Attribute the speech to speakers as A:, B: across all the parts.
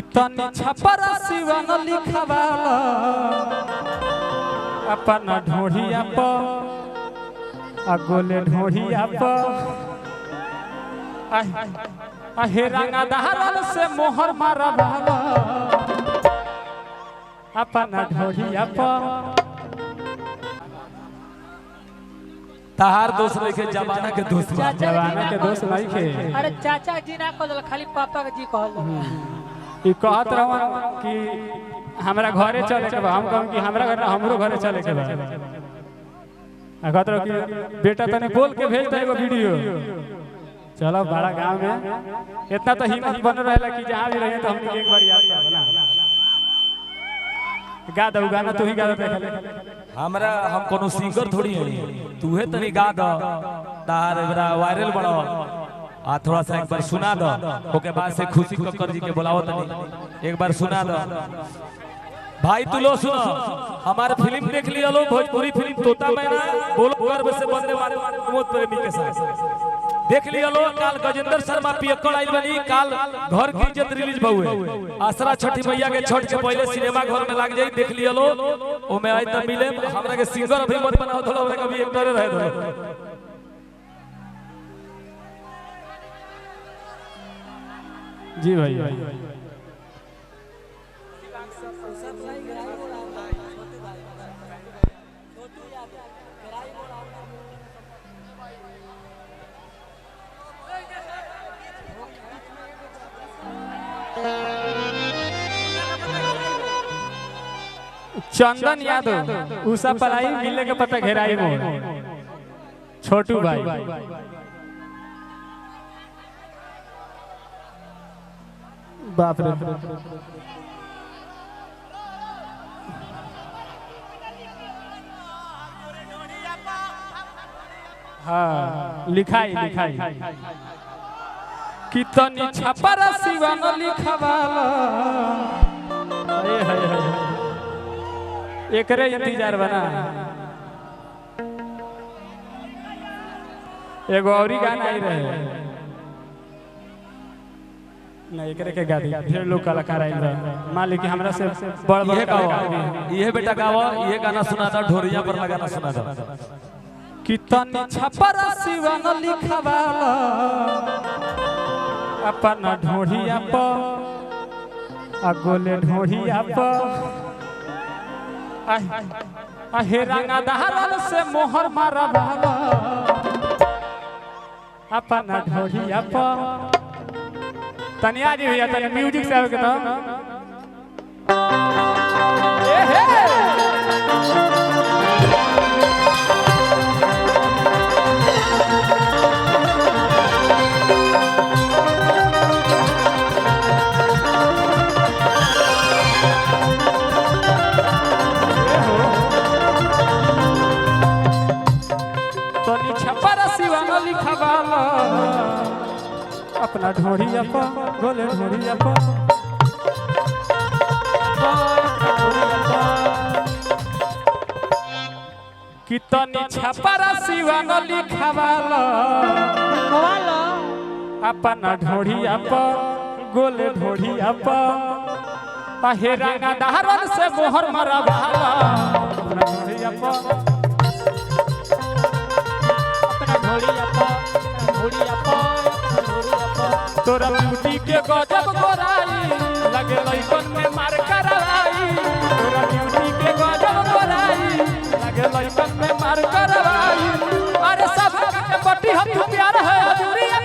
A: तनी छपरा सिवन लिखवाला अपन ढोढ़िया पर अगोले ढोढ़िया पर आहे रंगा दहरल से मोहर मारवाला अपन ढोढ़िया पर
B: तहार दोस्त रखे जमाना के दोस्त
A: जमाना के दोस्त नहीं खे।
C: अरे चाचा जी ना कहल खाली पापा के जी कहल
A: ई कहत रहन कि हमरा घरे चले के बा हम कहम कि हमरा घर हमरो घरे चले के बा कहत रह कि बेटा तने बोल के भेज दे एगो वीडियो। चलो बड़ा गांव में इतना तो हिम्मत बन रहला कि जहां भी रहे तो हम एक बार याद करब ना। गा दो गाना तू ही गा दे
B: हमरा हम कोनो सिंगर थोड़ी है तू है तनी गा द तार बड़ा वायरल बड़ा आ थोड़ा सा एक बार सुना दो ओके बाद से खुशी कक्कर जी के बुलाओ तनी एक बार सुना दो भाई तू लो सुनो हमारे फिल्म देख लिया लो भोजपुरी फिल्म तोता मैना बोलो गर्व से बंदे मारे प्रमोद प्रेमी के साथ देख लिया लो काल गजेंद्र शर्मा पियक्कड़ आइल बनी काल घर की इज्जत रिलीज भउए आसरा छठी मैया के छठ के पहले सिनेमा घर में लाग जाई देख लिया लो ओ में आज तक मिले हमरा के सिंगर अभी मत बनाओ थोड़ा हमरा कभी एक्टर रहे दो
A: जी भाई चंदन यादव उषा पलाई मिलने के पता घेराई मोर छोटू भाई बाप रे हाँ लिखाई लिखाई कितनी छपरा सिवन लिखवाला एकरे इंतजार बना एगो औरी गाना आई रहे ना एकरे के गा दी ढेर लोग कलाकार आइल रहे मालिक हमरा से बड़ बड़ कलाकार
B: ये बेटा गावा ये गाना सुना दो ढोरिया पर लगाना सुना दो
A: कितनी छपरा सिवन लिखवाला अपन ढोढ़िया पर अगोले ढोढ़िया पर आहे रंगा दहरल से मोहर मारवाला अपन ढोढ़िया पर तनिया जी भैया तनी म्यूजिक से आवे के तो ए हे तनी छपरा सिवन लिखवाला अपना ढोढ़िया पर गोले ढोढ़िया पर कितनी छपरा सिवन लिखवाला अपना ढोढ़िया पर गोले ढोढ़िया पर आहे रंगा दहरल से मोहर मारवाला अपना ढोढ़िया पर तोरा ब्यूटी के गजब गोराई लगे लइकन में मार करवाई तोरा ब्यूटी के गजब गोराई लगे लइकन में मार करवाई अरे सब के बटी हम प्यार है हजूरिया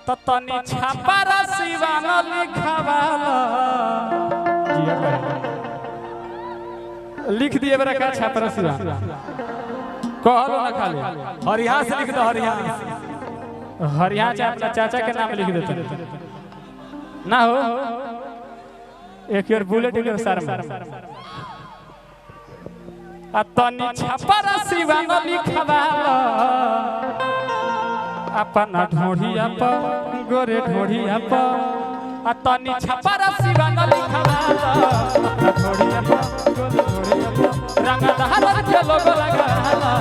A: तो तनी छपरा सिवन लिखवाला जिया कर लिख दिए बरा का छपरा सिवन कहलो ना खाली
B: हरिया से लिख दो हरिया
A: हरिया अपना चाचा के नाम लिख देते ना हो एक और बुलेट के सर में तनी छपरा सिवन लिखवाला अपन ढोढ़िया पर गोरे ढोढ़िया पर तनी छपरा सिवन लिखवाला ढोढ़िया पर गोरे ढोढ़िया पर रंग दहरल के लोगो लगाला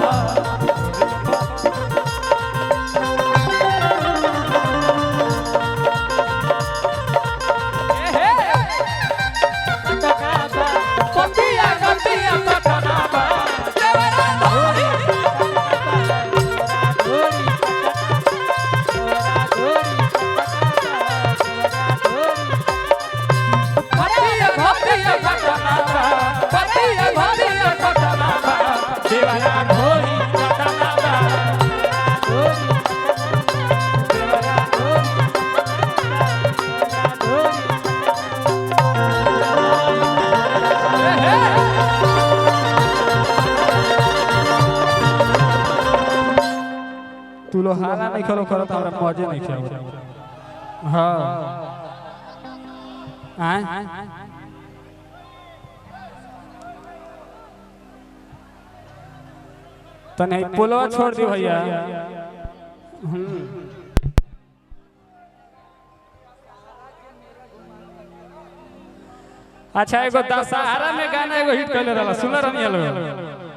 A: नहीं खेलो करो तो हमरा मजे नहीं खेलो हां आए तो नहीं पुलवा छोड़ दी भैया अच्छा एगो दशहरा में गाना एगो हिट कैले रहला सुनल रहनी हलो